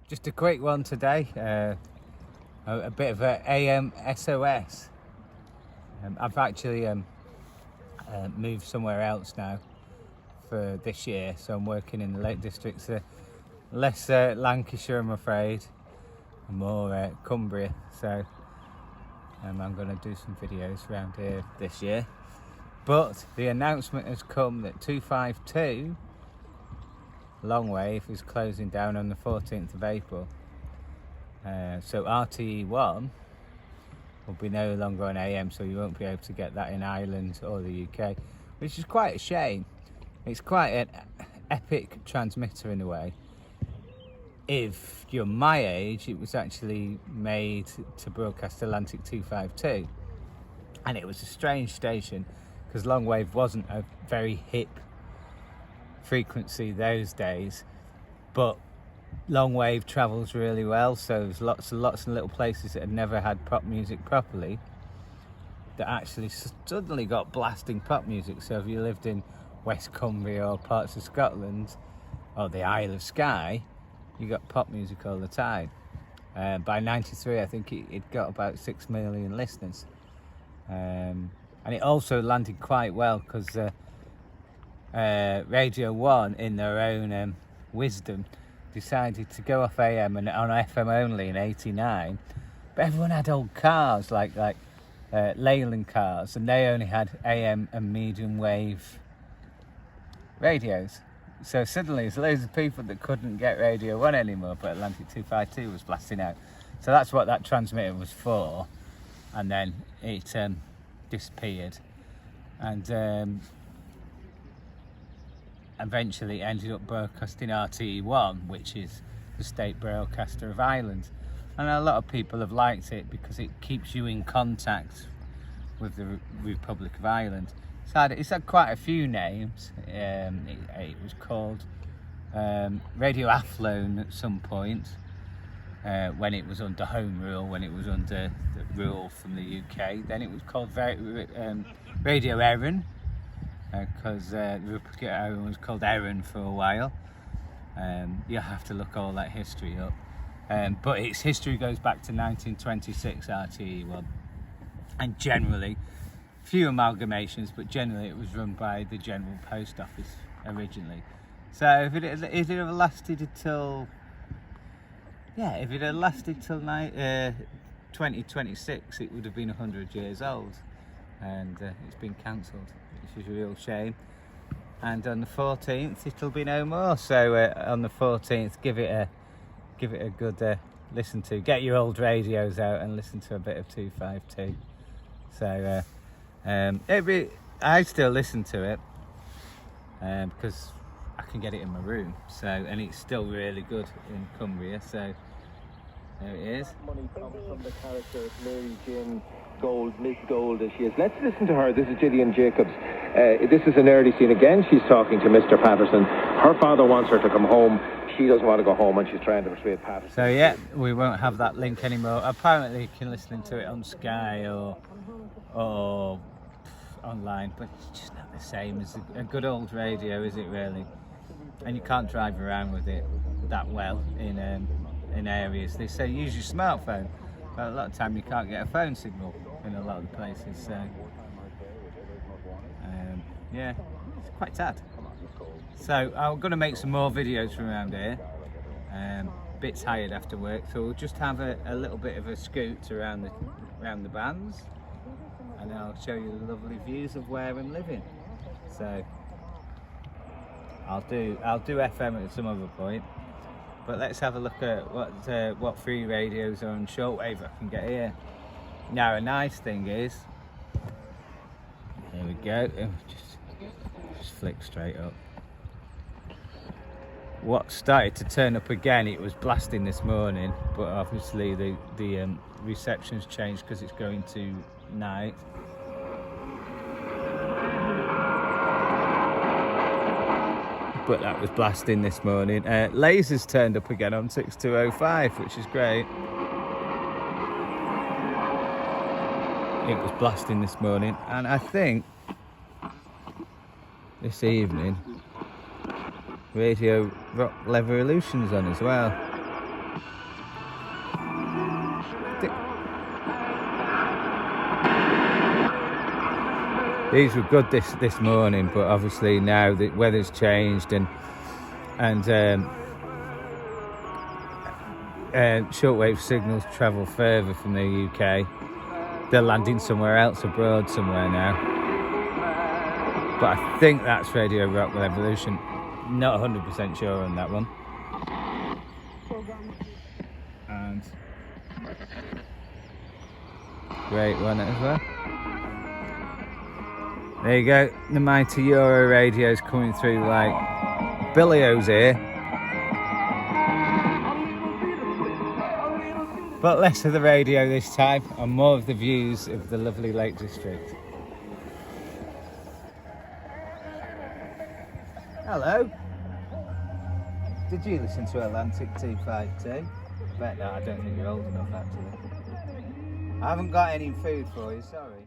Just a quick one today, a bit of a AM SOS. I've actually moved somewhere else now for this year, so I'm working in the Lake Districts, less Lancashire I'm afraid, and more Cumbria, so I'm going to do some videos around here this year. But the announcement has come that 252 Longwave is closing down on the 14th of April. So RTÉ1 will be no longer on AM, so you won't be able to get that in Ireland or the UK, which is quite a shame. It's quite an epic transmitter in a way. If you're my age, it was actually made to broadcast Atlantic 252, and it was a strange station because Longwave wasn't a very hip frequency those days, but Longwave travels really well, so there's lots and lots of little places that had never had pop music properly that actually suddenly got blasting pop music. So if you lived in West Cumbria or parts of Scotland or the Isle of Skye, you got pop music all the time. By 93 I think it got about 6 million listeners, and it also landed quite well because Radio 1 in their own wisdom decided to go off AM and on FM only in 89, but everyone had old cars like Leyland cars, and they only had AM and medium wave radios. So suddenly there's loads of people that couldn't get Radio 1 anymore, but Atlantic 252 was blasting out. So that's what that transmitter was for, and then it disappeared, and eventually ended up broadcasting RTÉ1, which is the state broadcaster of Ireland. And a lot of people have liked it because it keeps you in contact with the Republic of Ireland. It's had quite a few names. It was called Radio Athlone at some point, when it was under Home Rule, when it was under the rule from the UK. Then it was called Radio Erin, because the Republic of Ireland was called Erin for a while. You'll have to look all that history up. But its history goes back to 1926, RTÉ1. And generally, few amalgamations, but generally it was run by the General Post Office originally. So if it had lasted until 2026, it would have been 100 years old, and it's been cancelled, which is a real shame. And on the 14th it'll be no more, so on the 14th give it a good listen to. Get your old radios out and listen to a bit of 252. So I still listen to it because I can get it in my room, so, and it's still really good in Cumbria, so there it is. Money comes from the character Mary Jane Gold, Miss Gold as she is. Let's listen to her. This is Gillian Jacobs. This is an early scene again. She's talking to Mr. Patterson. Her father wants her to come home. She doesn't want to go home, and she's trying to persuade Patterson. So yeah, we won't have that link anymore. Apparently you can listen to it on Sky or online, but it's just not the same as a good old radio, is it really? And you can't drive around with it that well in areas. They say use your smartphone, but a lot of time you can't get a phone signal in a lot of the places, so yeah, it's quite sad. So I'm going to make some more videos from around here. Bit tired after work, so we'll just have a little bit of a scoot around the bands, and I'll show you the lovely views of where I'm living. So I'll do FM at some other point, but let's have a look at what free radios are on shortwave I can get here. Now a nice thing is, here we go, just flick straight up. What started to turn up again, it was blasting this morning, but obviously the reception's changed because it's going to night. But that was blasting this morning. Lasers turned up again on 6205, which is great. It was blasting this morning, and I think this evening Radio Rock Revolution's on as well. These were good this morning, but obviously now the weather's changed and shortwave signals travel further from the UK. They're landing somewhere else abroad somewhere now. But I think that's Radio Rock Revolution. Not 100% sure on that one. And great one as well. There you go, the mighty Euro radio's coming through like billios here. But less of the radio this time and more of the views of the lovely Lake District. Hello. Did you listen to Atlantic T5T? Bet not, I don't think you're old enough actually. I haven't got any food for you, sorry.